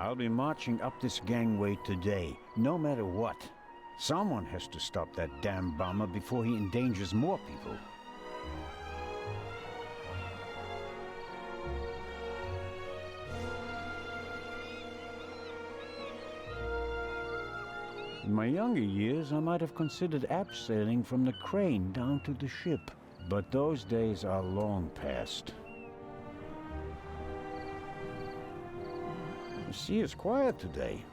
I'll be marching up this gangway today, no matter what. Someone has to stop that damn bomber before he endangers more people. In my younger years, I might have considered abseiling from the crane down to the ship. But those days are long past. The sea is quiet today.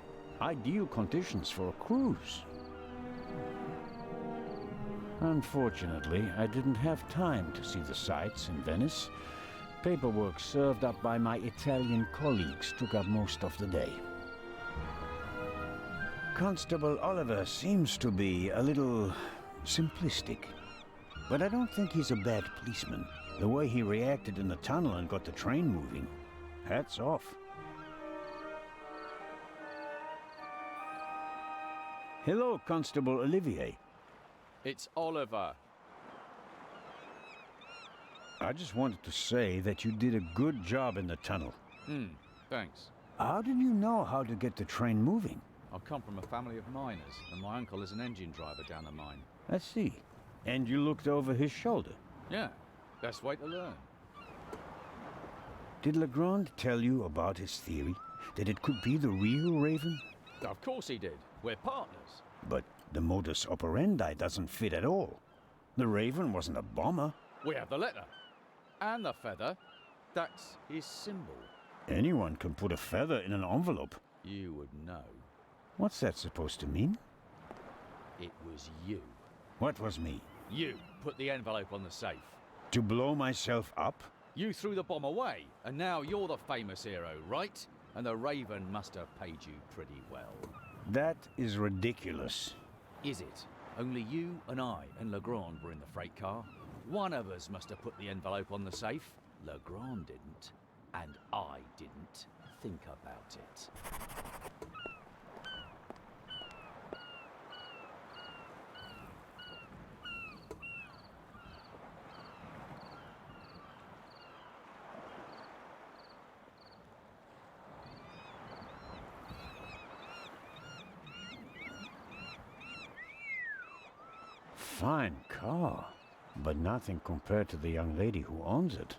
Ideal conditions for a cruise. Unfortunately, I didn't have time to see the sights in Venice. Paperwork served up by my Italian colleagues took up most of the day. Constable Oliver seems to be a little simplistic. But I don't think he's a bad policeman. The way he reacted in the tunnel and got the train moving. Hats off. Hello, Constable Olivier. It's Oliver. I just wanted to say that you did a good job in the tunnel. Thanks. How did you know how to get the train moving? I come from a family of miners, and my uncle is an engine driver down the mine. I see. And you looked over his shoulder? Yeah, best way to learn. Did Legrand tell you about his theory? That it could be the real Raven? Of course he did. We're partners. But the modus operandi doesn't fit at all. The Raven wasn't a bomber. We have the letter. And the feather. That's his symbol. Anyone can put a feather in an envelope. You would know. What's that supposed to mean? It was you. What was me? You put the envelope on the safe. To blow myself up? You threw the bomb away, and now you're the famous hero, right? And the Raven must have paid you pretty well. That is ridiculous. Is it? Only you and I and Legrand were in the freight car. One of us must have put the envelope on the safe. Legrand didn't. And I didn't. Think about it. Fine car, but nothing compared to the young lady who owns it.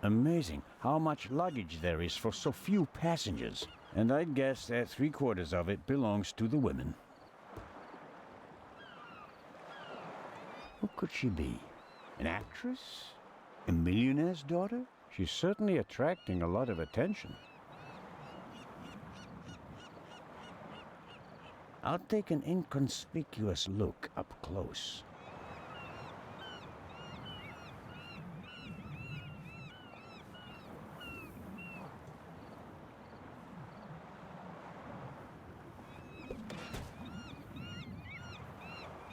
Amazing how much luggage there is for so few passengers. And I'd guess that 3/4 of it belongs to the women. Who could she be? An actress? A millionaire's daughter? She's certainly attracting a lot of attention. I'll take an inconspicuous look up close.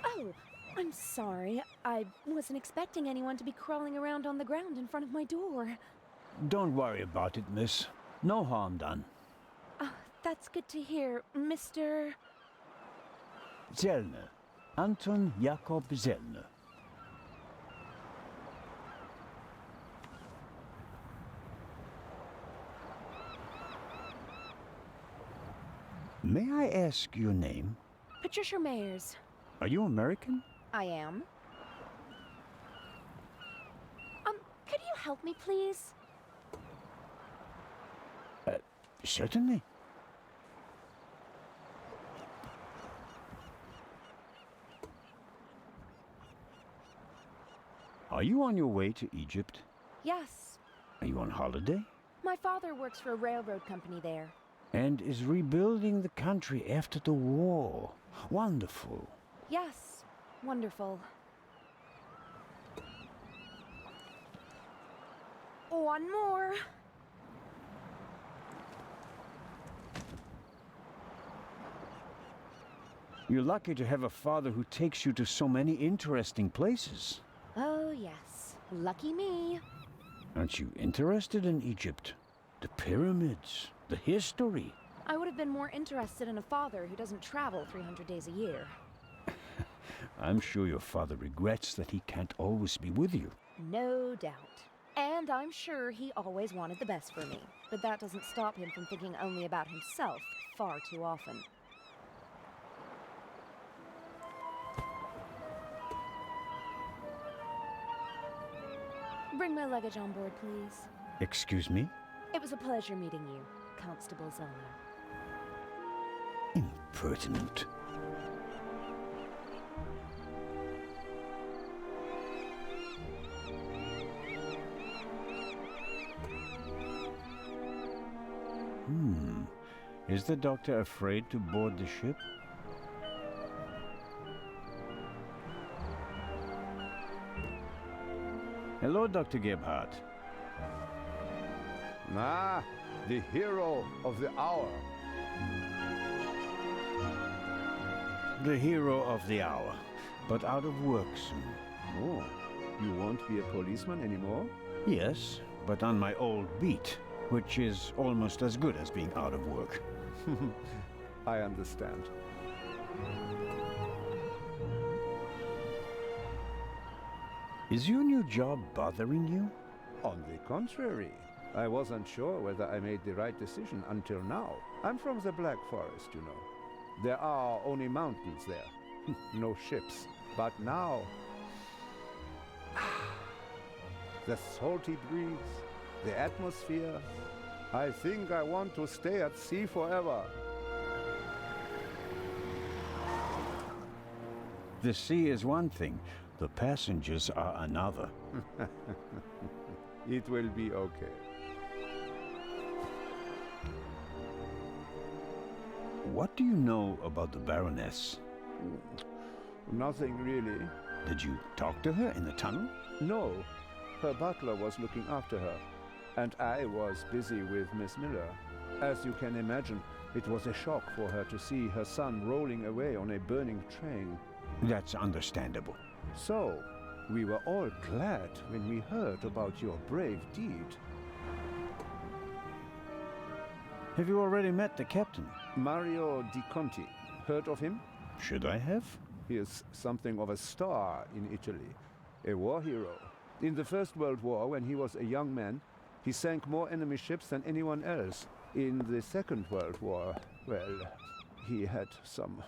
Oh, I'm sorry. I wasn't expecting anyone to be crawling around on the ground in front of my door. Don't worry about it, miss. No harm done. That's good to hear, Mr. Zellner. Anton Jakob Zellner. May I ask your name? Patricia Mayers. Are you American? I am. Could you help me, please? Certainly. Are you on your way to Egypt? Yes. Are you on holiday? My father works for a railroad company there. And is rebuilding the country after the war. Wonderful. Yes. Wonderful. One more. You're lucky to have a father who takes you to so many interesting places. Oh, yes. Lucky me. Aren't you interested in Egypt? The pyramids, the history. I would have been more interested in a father who doesn't travel 300 days a year. I'm sure your father regrets that he can't always be with you. No doubt. And I'm sure he always wanted the best for me. but that doesn't stop him from thinking only about himself far too often. Bring my luggage on board, please. Excuse me? It was a pleasure meeting you, Constable Zoller. Impertinent. Is the doctor afraid to board the ship? Hello, Dr. Gebhardt. Ah, the hero of the hour. The hero of the hour, but out of work soon. Oh, you won't be a policeman anymore? Yes, but on my old beat, which is almost as good as being out of work. I understand. Is your new job bothering you? On the contrary, I wasn't sure whether I made the right decision until now. I'm from the Black Forest, you know. There are only mountains there, no ships. But now, the salty breeze, the atmosphere, I think I want to stay at sea forever. The sea is one thing, the passengers are another. It will be okay. What do you know about the Baroness? Nothing really. Did you talk to her in the tunnel? No, her butler was looking after her, and I was busy with Miss Miller. As you can imagine, it was a shock for her to see her son rolling away on a burning train. That's understandable. So, we were all glad when we heard about your brave deed. Have you already met the captain? Mario Di Conti. Heard of him? Should I have? He is something of a star in Italy. A war hero. In the First World War, when he was a young man, he sank more enemy ships than anyone else. In the Second World War, well, he had some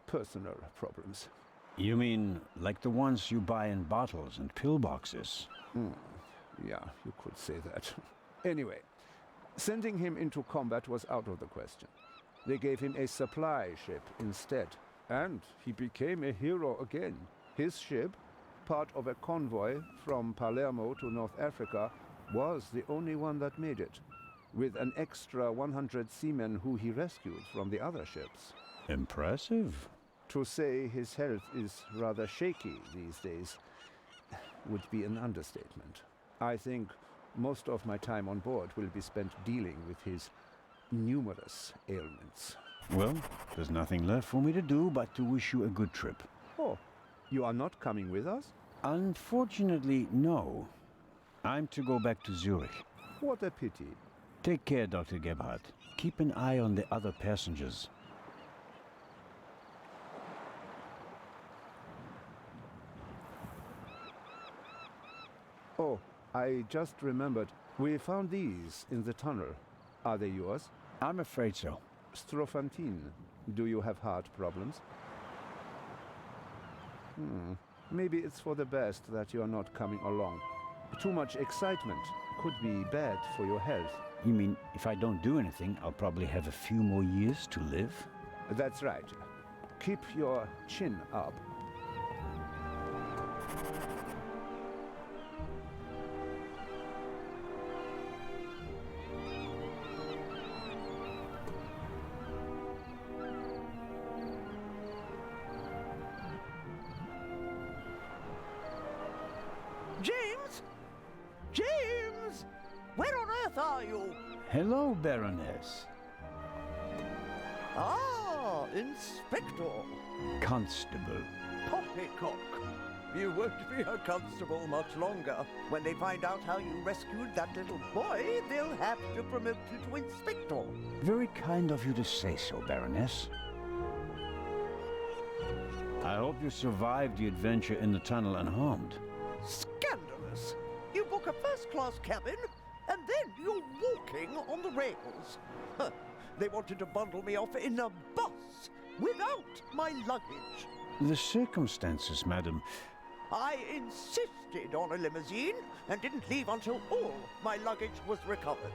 personal problems. You mean like the ones you buy in bottles and pillboxes? Yeah, you could say that. Anyway, sending him into combat was out of the question. They gave him a supply ship instead, and he became a hero again. His ship, part of a convoy from Palermo to North Africa, was the only one that made it, with an extra 100 seamen who he rescued from the other ships. Impressive. To say his health is rather shaky these days would be an understatement. I think most of my time on board will be spent dealing with his numerous ailments. Well, there's nothing left for me to do but to wish you a good trip. Oh, you are not coming with us? Unfortunately, no. I'm to go back to Zurich. What a pity. Take care, Dr. Gebhardt. Keep an eye on the other passengers. Oh, I just remembered. We found these in the tunnel. Are they yours? I'm afraid so. Strophantine. Do you have heart problems? Maybe it's for the best that you are not coming along. Too much excitement could be bad for your health. You mean if I don't do anything, I'll probably have a few more years to live? That's right. Keep your chin up. James? James! Where on earth are you? Hello, Baroness. Ah, Inspector. Constable. Poppycock. You won't be a constable much longer. When they find out how you rescued that little boy, they'll have to promote you to Inspector. Very kind of you to say so, Baroness. I hope you survived the adventure in the tunnel unharmed. Scandalous! You book a first-class cabin, and then you're walking on the rails. Huh. They wanted to bundle me off in a bus without my luggage. The circumstances, madam. I insisted on a limousine and didn't leave until all my luggage was recovered.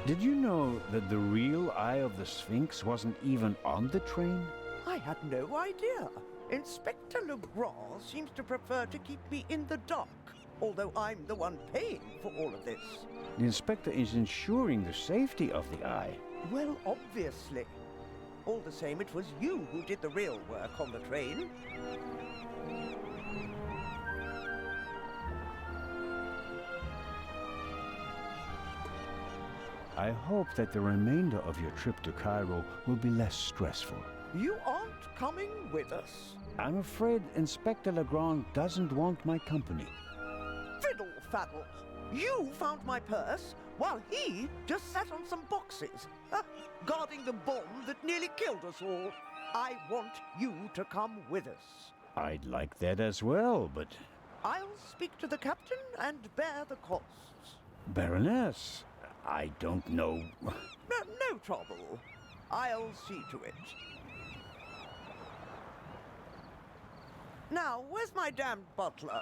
Did you know that the real Eye of the Sphinx wasn't even on the train? I had no idea. Inspector Legrand seems to prefer to keep me in the dark, although I'm the one paying for all of this. The inspector is ensuring the safety of the Eye. Well, obviously. All the same, it was you who did the real work on the train. I hope that the remainder of your trip to Cairo will be less stressful. You aren't coming with us. I'm afraid Inspector Legrand doesn't want my company. Fiddle faddle! You found my purse while he just sat on some boxes, guarding the bomb that nearly killed us all. I want you to come with us. I'd like that as well, but... I'll speak to the captain and bear the costs. Baroness, I don't know... No trouble. I'll see to it. Now, where's my damned butler?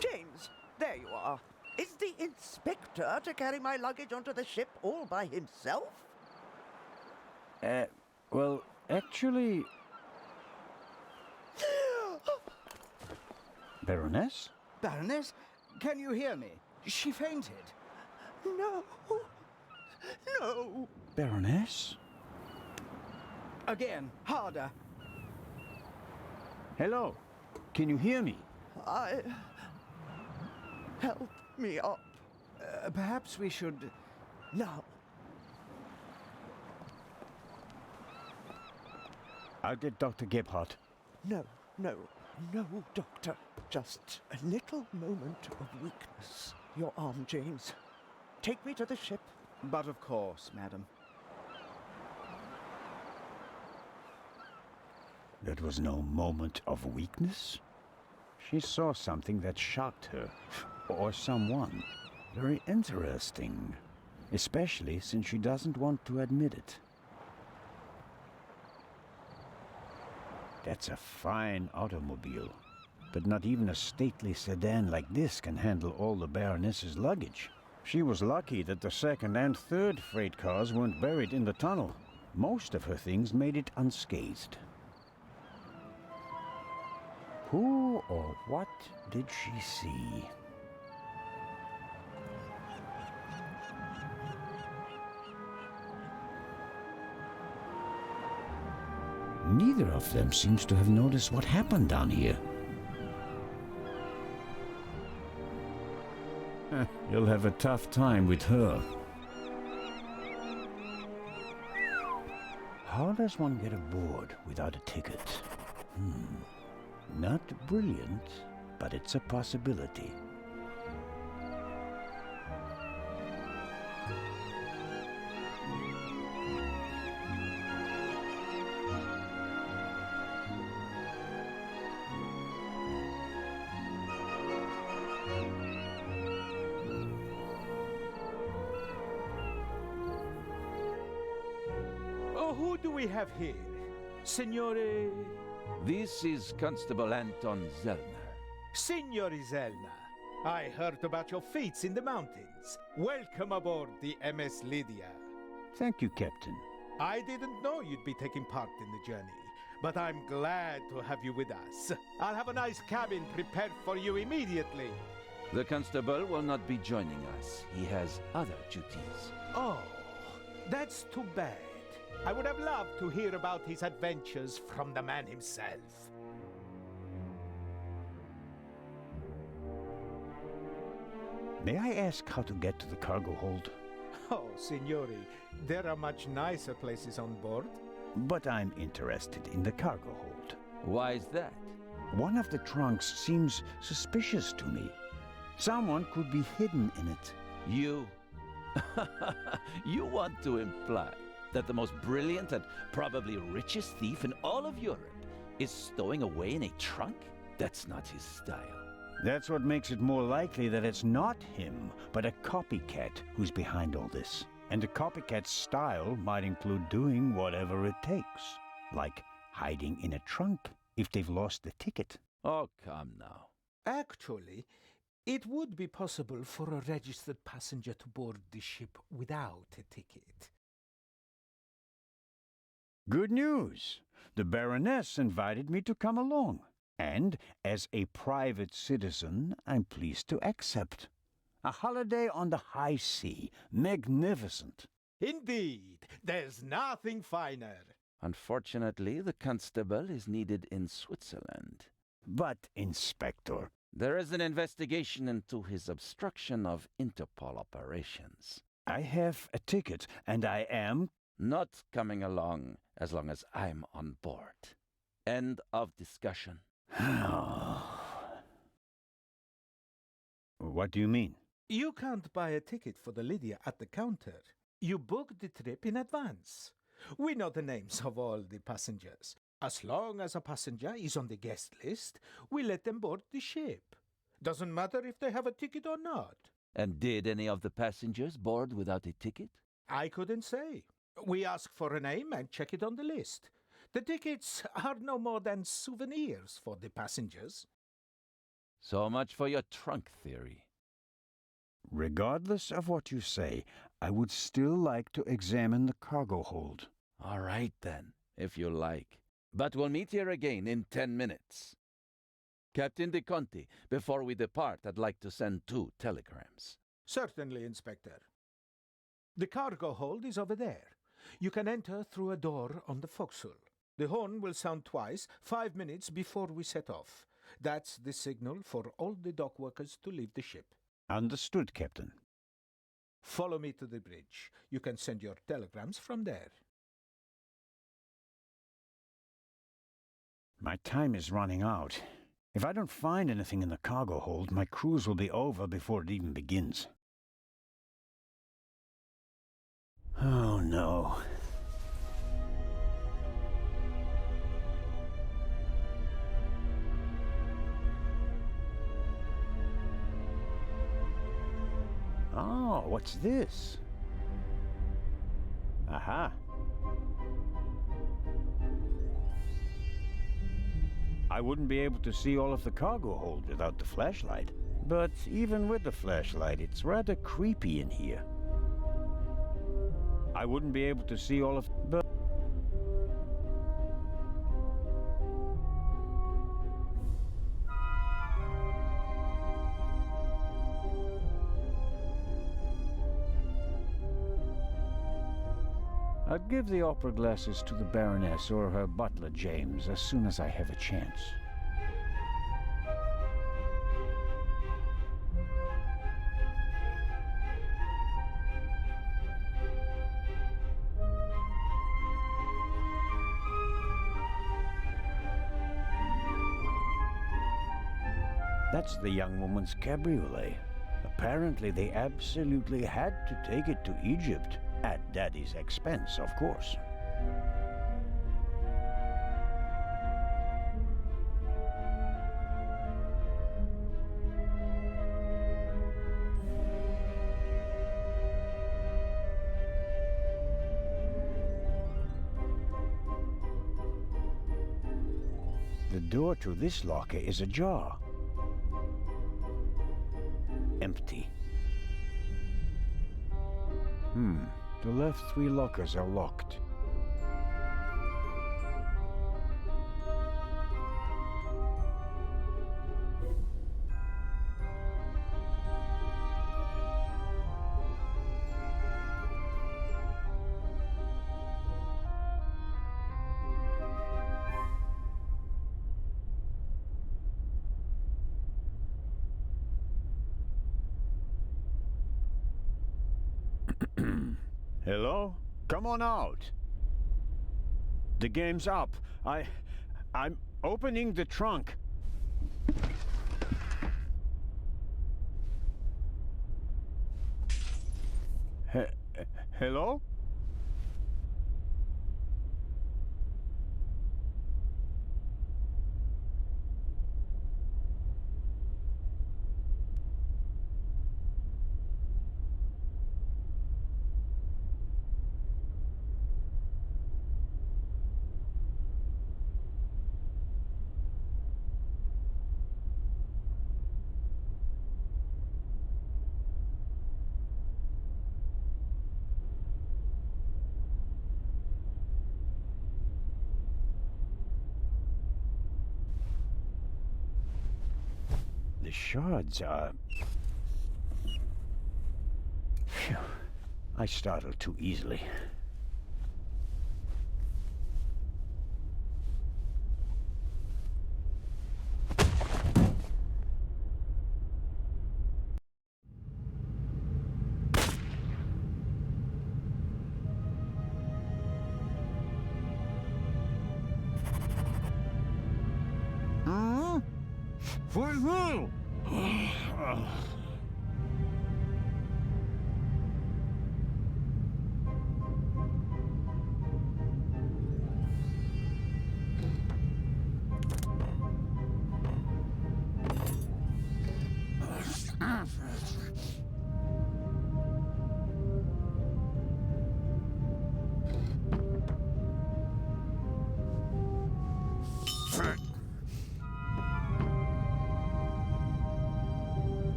James, there you are. Is the inspector to carry my luggage onto the ship all by himself? Well, actually... Baroness? Baroness, can you hear me? She fainted. No. No. Baroness? Again, harder. Hello? Can you hear me? Help me up. Perhaps we should... Now. I'll get Dr. Gebhardt. No, Doctor. Just a little moment of weakness. Your arm, James. Take me to the ship. But of course, madam. That was no moment of weakness. She saw something that shocked her. Or someone. Very interesting. Especially since she doesn't want to admit it. That's a fine automobile. But not even a stately sedan like this can handle all the Baroness's luggage. She was lucky that the second and third freight cars weren't buried in the tunnel. Most of her things made it unscathed. Who or what did she see? Neither of them seems to have noticed what happened down here. You'll have a tough time with her. How does one get aboard without a ticket? Not brilliant, but it's a possibility. Oh, who do we have here? Signore... This is Constable Anton Zellner. Signori Zellner. I heard about your feats in the mountains. Welcome aboard the MS Lydia. Thank you, Captain. I didn't know you'd be taking part in the journey, but I'm glad to have you with us. I'll have a nice cabin prepared for you immediately. The constable will not be joining us. He has other duties. Oh, that's too bad. I would have loved to hear about his adventures from the man himself. May I ask how to get to the cargo hold? Oh, signori, there are much nicer places on board. But I'm interested in the cargo hold. Why is that? One of the trunks seems suspicious to me. Someone could be hidden in it. You... You want to imply that the most brilliant and probably richest thief in all of Europe is stowing away in a trunk? That's not his style. That's what makes it more likely that it's not him, but a copycat who's behind all this. And a copycat's style might include doing whatever it takes, like hiding in a trunk if they've lost the ticket. Oh, come now. Actually, it would be possible for a registered passenger to board the ship without a ticket. Good news! The Baroness invited me to come along, and as a private citizen, I'm pleased to accept. A holiday on the high sea. Magnificent. Indeed, there's nothing finer. Unfortunately, the constable is needed in Switzerland. But, Inspector, There is an investigation into his obstruction of Interpol operations. I have a ticket, and I am... Not coming along as long as I'm on board. End of discussion. What do you mean? You can't buy a ticket for the Lydia at the counter. You book the trip in advance. We know the names of all the passengers. As long as a passenger is on the guest list, we let them board the ship. Doesn't matter if they have a ticket or not. And did any of the passengers board without a ticket? I couldn't say. We ask for a name and check it on the list. The tickets are no more than souvenirs for the passengers. So much for your trunk theory. Regardless of what you say, I would still like to examine the cargo hold. All right then, if you like. But we'll meet here again in 10 minutes. Captain De Conti, before we depart, I'd like to send 2 telegrams. Certainly, Inspector. The cargo hold is over there. You can enter through a door on the forecastle. The horn will sound twice, 5 minutes before we set off. That's the signal for all the dock workers to leave the ship. Understood, Captain. Follow me to the bridge. You can send your telegrams from there. My time is running out. If I don't find anything in the cargo hold, my cruise will be over before it even begins. Oh, no. Oh, what's this? Aha. I wouldn't be able to see all of the cargo hold without the flashlight. But even with the flashlight, it's rather creepy in here. I wouldn't be able to see all of... But I'll give the opera glasses to the Baroness or her butler, James, as soon as I have a chance. That's the young woman's cabriolet. Apparently they absolutely had to take it to Egypt. At Daddy's expense, of course. The door to this locker is ajar. Empty. The left 3 lockers are locked. Hello? Come on out. The game's up. I'm opening the trunk. Hello? the shards are... Phew. I startled too easily. For who?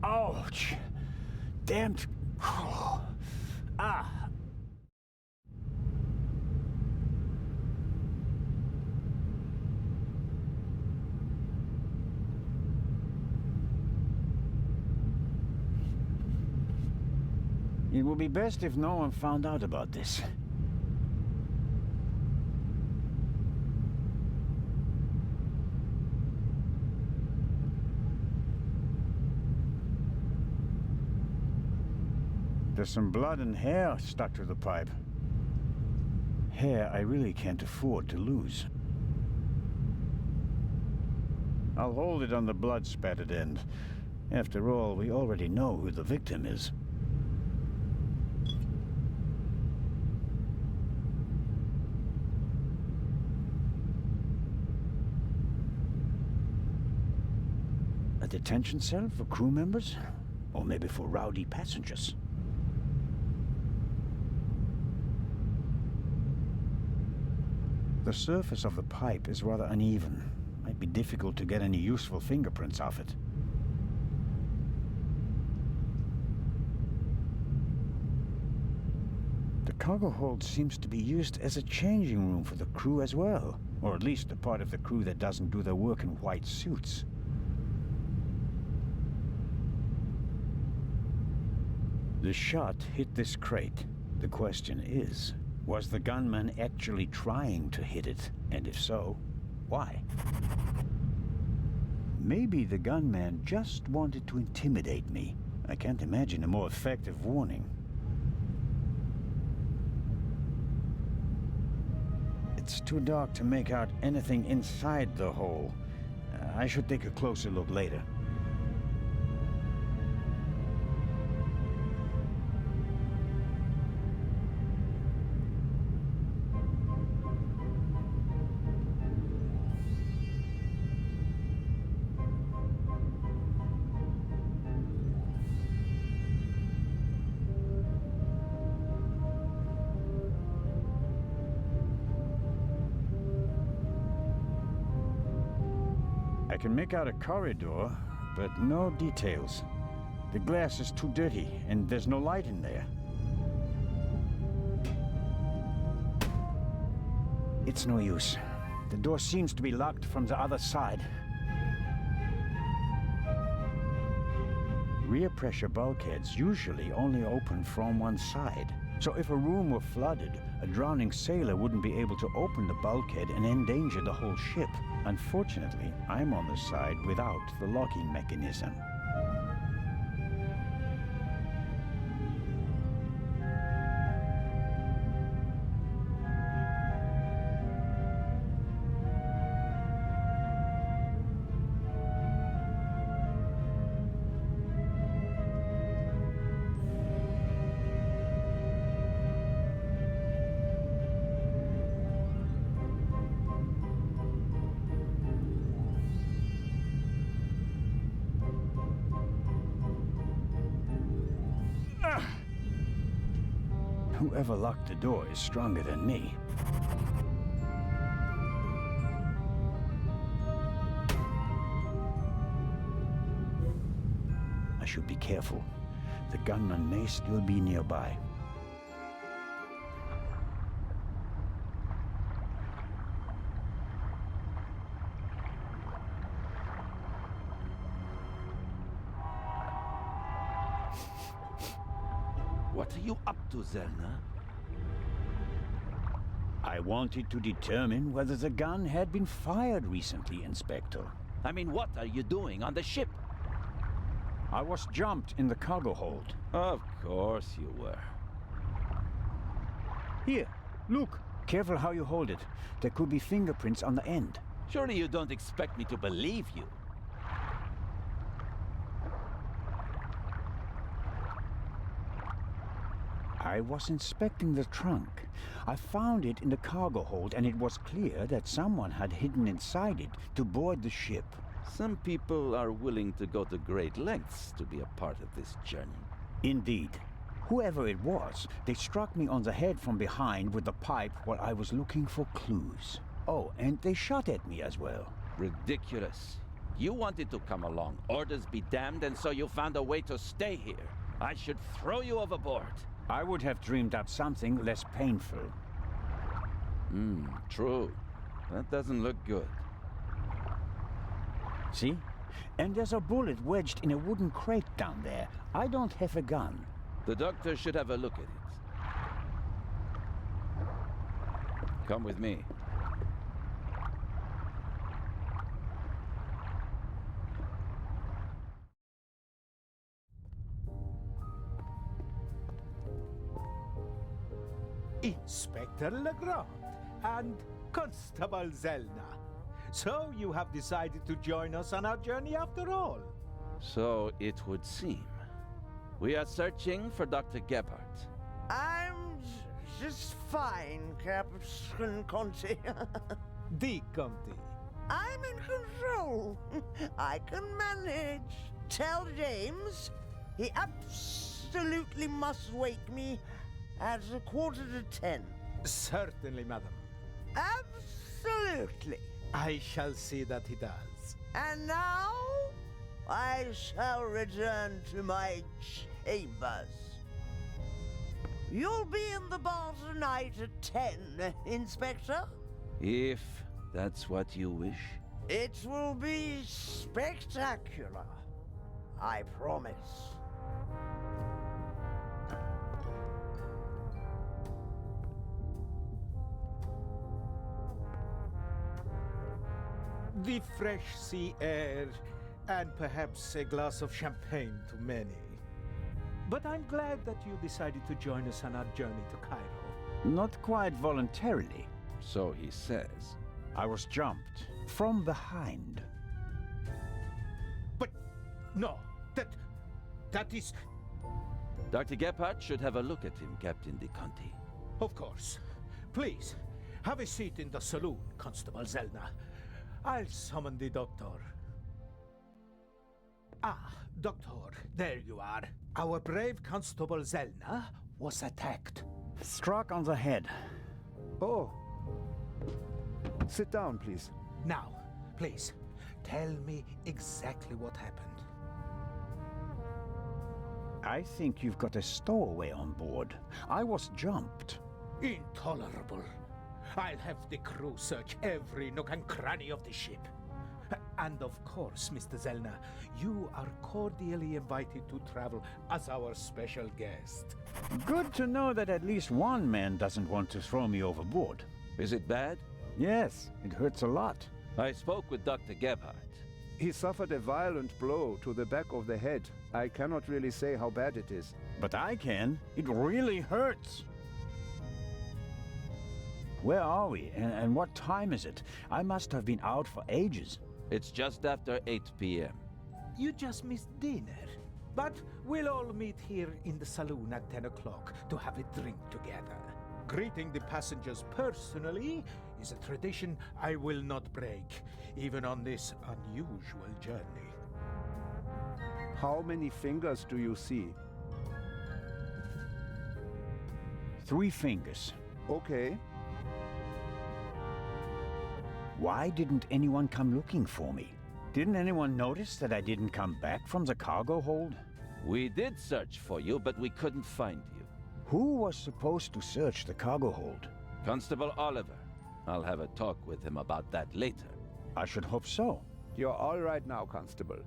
Ouch! Damned... Ah! It would be best if no one found out about this. There's some blood and hair stuck to the pipe. Hair I really can't afford to lose. I'll hold it on the blood-spattered end. After all, we already know who the victim is. A detention cell for crew members? Or maybe for rowdy passengers? The surface of the pipe is rather uneven. Might be difficult to get any useful fingerprints off it. The cargo hold seems to be used as a changing room for the crew as well. Or at least the part of the crew that doesn't do their work in white suits. The shot hit this crate. The question is, was the gunman actually trying to hit it? And if so, why? Maybe the gunman just wanted to intimidate me. I can't imagine a more effective warning. It's too dark to make out anything inside the hole. I should take a closer look later. I can make out a corridor, but no details. The glass is too dirty, and there's no light in there. It's no use. The door seems to be locked from the other side. Rear pressure bulkheads usually only open from one side. So if a room were flooded, a drowning sailor wouldn't be able to open the bulkhead and endanger the whole ship. Unfortunately, I'm on the side without the locking mechanism. Whoever locked the door is stronger than me. I should be careful. The gunman may still be nearby. What are you up to, Zelna? I wanted to determine whether the gun had been fired recently, Inspector. I mean, what are you doing on the ship? I was jumped in the cargo hold. Of course you were. Here, look. Careful how you hold it. There could be fingerprints on the end. Surely you don't expect me to believe you. I was inspecting the trunk. I found it in the cargo hold, and it was clear that someone had hidden inside it to board the ship. Some people are willing to go to great lengths to be a part of this journey. Indeed. Whoever it was, they struck me on the head from behind with the pipe while I was looking for clues. Oh, and they shot at me as well. Ridiculous. You wanted to come along, orders be damned, and so you found a way to stay here. I should throw you overboard. I would have dreamed up something less painful. True. That doesn't look good. See? And there's a bullet wedged in a wooden crate down there. I don't have a gun. The doctor should have a look at it. Come with me. Inspector Legrand and Constable Zelna. So you have decided to join us on our journey after all. So it would seem. We are searching for Dr. Gebhardt. I'm just fine, Captain Conti. D. Conti. I'm in control. I can manage. Tell James he absolutely must wake me at 9:45. Certainly, madam. Absolutely. I shall see that he does. And now I shall return to my chambers. You'll be in the bar tonight at 10, Inspector. If that's what you wish. It will be spectacular. I promise. The fresh sea air, and perhaps a glass of champagne to many. But I'm glad that you decided to join us on our journey to Cairo. Not quite voluntarily. So he says. I was jumped from behind. But no, that is... Dr. Gebhardt should have a look at him, Captain De Conti. Of course. Please, have a seat in the saloon, Constable Zelna. I'll summon the doctor. Ah, doctor, there you are. Our brave Constable Zelna was attacked. Struck on the head. Oh. Sit down, please. Now, please, tell me exactly what happened. I think you've got a stowaway on board. I was jumped. Intolerable. I'll have the crew search every nook and cranny of the ship. And of course, Mr. Zellner, you are cordially invited to travel as our special guest. Good to know that at least one man doesn't want to throw me overboard. Is it bad? Yes, it hurts a lot. I spoke with Dr. Gebhardt. He suffered a violent blow to the back of the head. I cannot really say how bad it is. But I can. It really hurts. Where are we? And what time is it? I must have been out for ages. It's just after 8 p.m. You just missed dinner. But we'll all meet here in the saloon at 10 o'clock to have a drink together. Greeting the passengers personally is a tradition I will not break, even on this unusual journey. How many fingers do you see? 3 fingers. Okay. Why didn't anyone come looking for me? Didn't anyone notice that I didn't come back from the cargo hold? We did search for you, but we couldn't find you. Who was supposed to search the cargo hold? Constable Oliver. I'll have a talk with him about that later. I should hope so. You're all right now, Constable.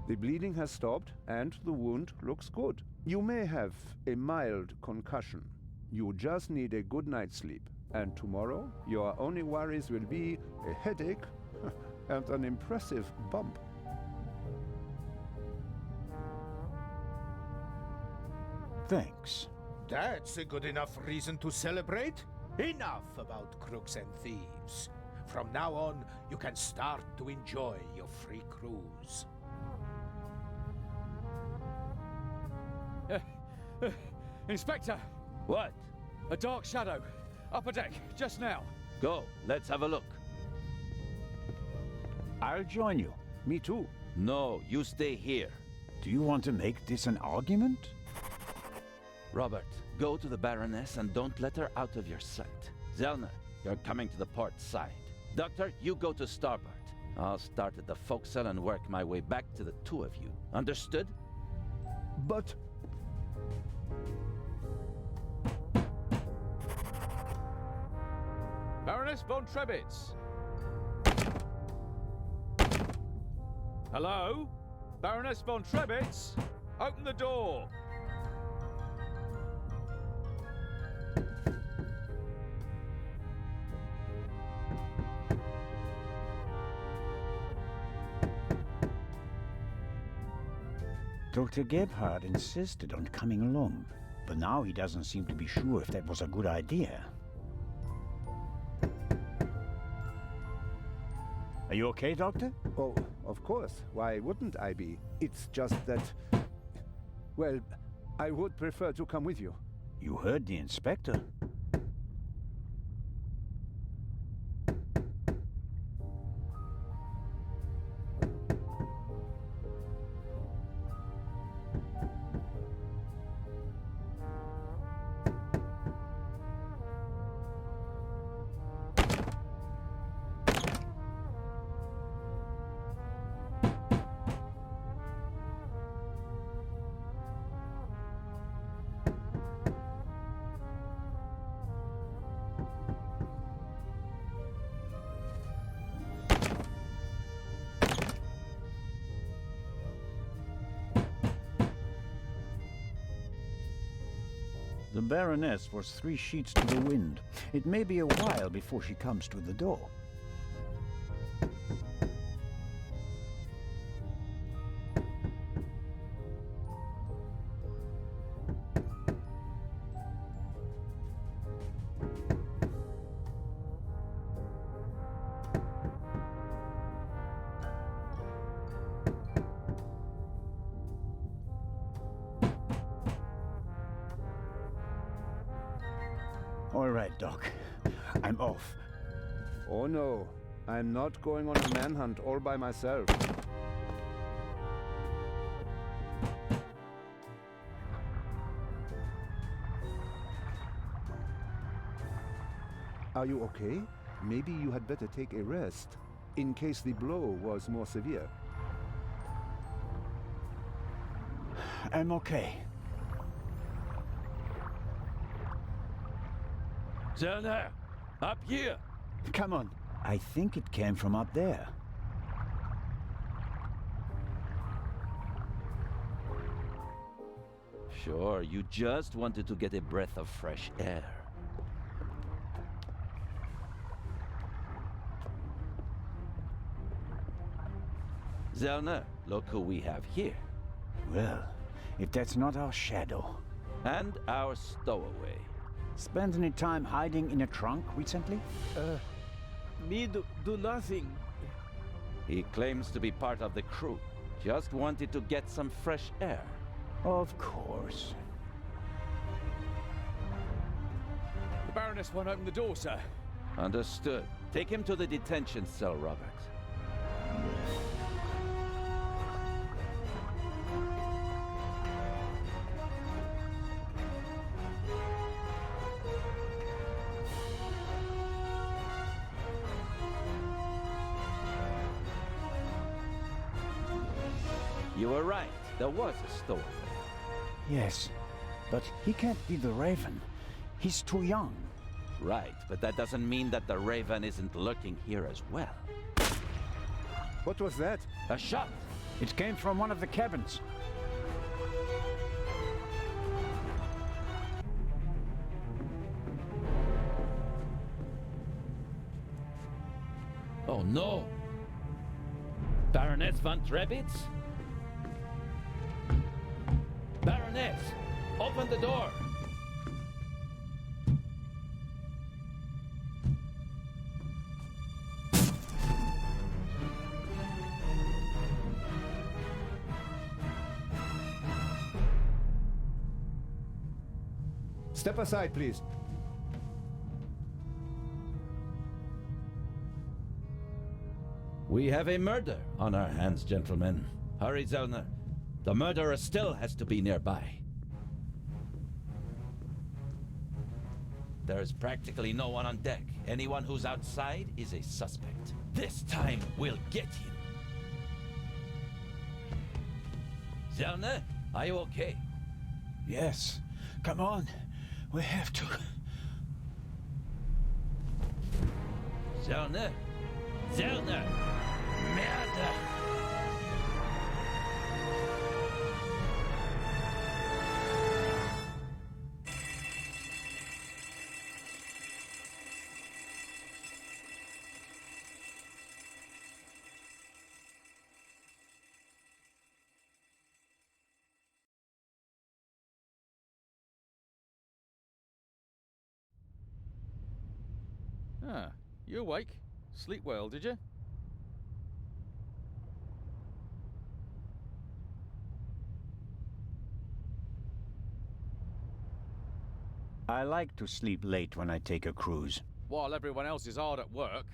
The bleeding has stopped and the wound looks good. You may have a mild concussion. You just need a good night's sleep. And tomorrow, your only worries will be a headache and an impressive bump. Thanks. That's a good enough reason to celebrate. Enough about crooks and thieves. From now on, you can start to enjoy your free cruise. Inspector! What? A dark shadow. Upper deck, just now. Go, let's have a look. I'll join you. Me too. No, you stay here. Do you want to make this an argument? Robert, go to the Baroness and don't let her out of your sight. Zellner, you're coming to the port side. Doctor, you go to starboard. I'll start at the forecastle and work my way back to the 2 of you. Understood? But Baroness von Trebitz! Hello? Baroness von Trebitz? Open the door! Dr. Gebhardt insisted on coming along, but now he doesn't seem to be sure if that was a good idea. Are you okay, Doctor? oh, of course. Why wouldn't I be? It's just that... Well, I would prefer to come with you. You heard the inspector. The Baroness was 3 sheets to the wind. It may be a while before she comes to the door. All right, Doc. I'm off. Oh no, I'm not going on a manhunt all by myself. Are you okay? Maybe you had better take a rest, in case the blow was more severe. I'm okay. Zellner! Up here! Come on. I think it came from up there. Sure, you just wanted to get a breath of fresh air. Zellner, look who we have here. Well, if that's not our shadow. And our stowaway. Spent any time hiding in a trunk recently? Me do nothing. He claims to be part of the crew. Just wanted to get some fresh air. Of course. The Baroness won't open the door, sir. Understood. Take him to the detention cell, Robert. You were right. There was a stowaway. Yes, but he can't be the Raven. He's too young. Right, but that doesn't mean that the Raven isn't lurking here as well. What was that? A shot! It came from one of the cabins. Oh no! Baroness von Trebitz? Baroness! Open the door! Step aside, please. We have a murder on our hands, gentlemen. Hurry, Zellner. The murderer still has to be nearby. There's practically no one on deck. Anyone who's outside is a suspect. This time, we'll get him. Zellner, are you okay? Yes. Come on. We have to. Zellner? Zellner! Merde! Ah, you awake? Sleep well, did you? I like to sleep late when I take a cruise. While everyone else is hard at work.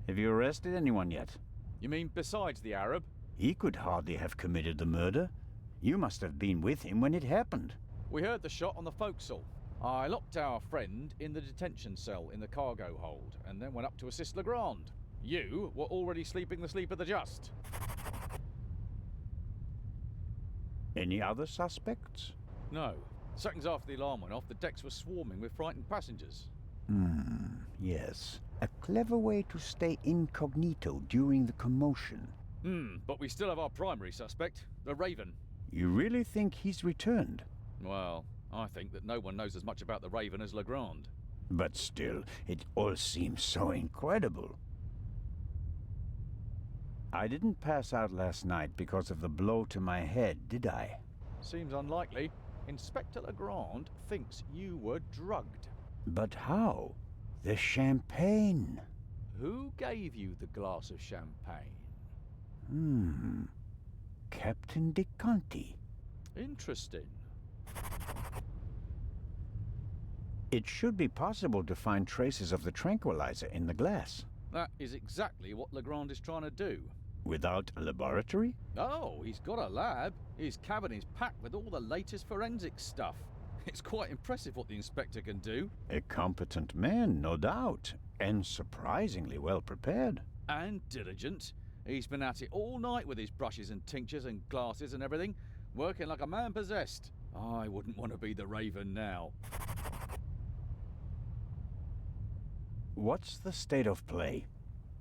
Have you arrested anyone yet? You mean besides the Arab? He could hardly have committed the murder. You must have been with him when it happened. We heard the shot on the forecastle. I locked our friend in the detention cell in the cargo hold, and then went up to assist Legrand. You were already sleeping the sleep of the just. Any other suspects? No. Seconds after the alarm went off, the decks were swarming with frightened passengers. Yes. A clever way to stay incognito during the commotion. But we still have our primary suspect, the Raven. You really think he's returned? Well, I think that no one knows as much about the Raven as Legrand. But still, it all seems so incredible. I didn't pass out last night because of the blow to my head, did I? Seems unlikely. Inspector Legrand thinks you were drugged. But how? The champagne. Who gave you the glass of champagne? Captain De Conti. Interesting. It should be possible to find traces of the tranquilizer in the glass. That is exactly what Legrand is trying to do. Without a laboratory? Oh, he's got a lab. His cabin is packed with all the latest forensic stuff. It's quite impressive what the inspector can do. A competent man, no doubt, and surprisingly well prepared. And diligent. He's been at it all night with his brushes and tinctures and glasses and everything, working like a man possessed. I wouldn't want to be the Raven now. What's the state of play?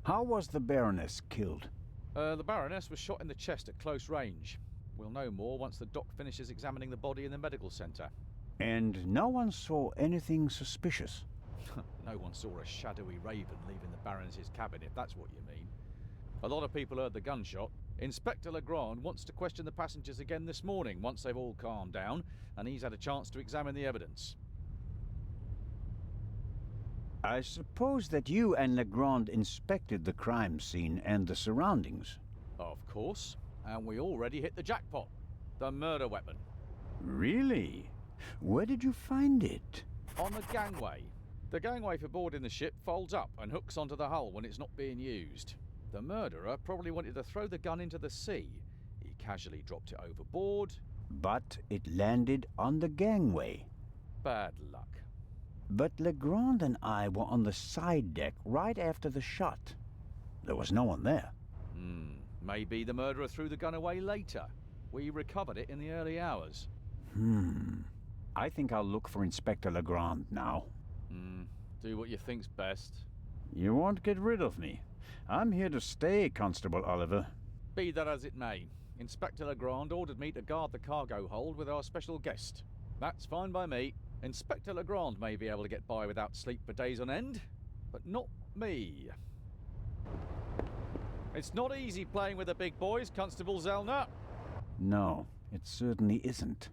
How was the Baroness killed? The Baroness was shot in the chest at close range. We'll know more once the doc finishes examining the body in the medical centre. And no one saw anything suspicious? No one saw a shadowy Raven leaving the Baroness's cabin, if that's what you mean. A lot of people heard the gunshot. Inspector Legrand wants to question the passengers again this morning, once they've all calmed down, and he's had a chance to examine the evidence. I suppose that you and Legrand inspected the crime scene and the surroundings. Of course. And we already hit the jackpot. The murder weapon. Really? Where did you find it? On the gangway. The gangway for boarding the ship folds up and hooks onto the hull when it's not being used. The murderer probably wanted to throw the gun into the sea. He casually dropped it overboard. But it landed on the gangway. Bad luck. But Legrand and I were on the side deck right after the shot. There was no one there. Maybe the murderer threw the gun away later. We recovered it in the early hours. I think I'll look for Inspector Legrand now. Do what you think's best. You won't get rid of me. I'm here to stay, Constable Oliver. Be that as it may, Inspector Legrand ordered me to guard the cargo hold with our special guest. That's fine by me. Inspector Legrand may be able to get by without sleep for days on end, but not me. It's not easy playing with the big boys, Constable Zellner. No, it certainly isn't.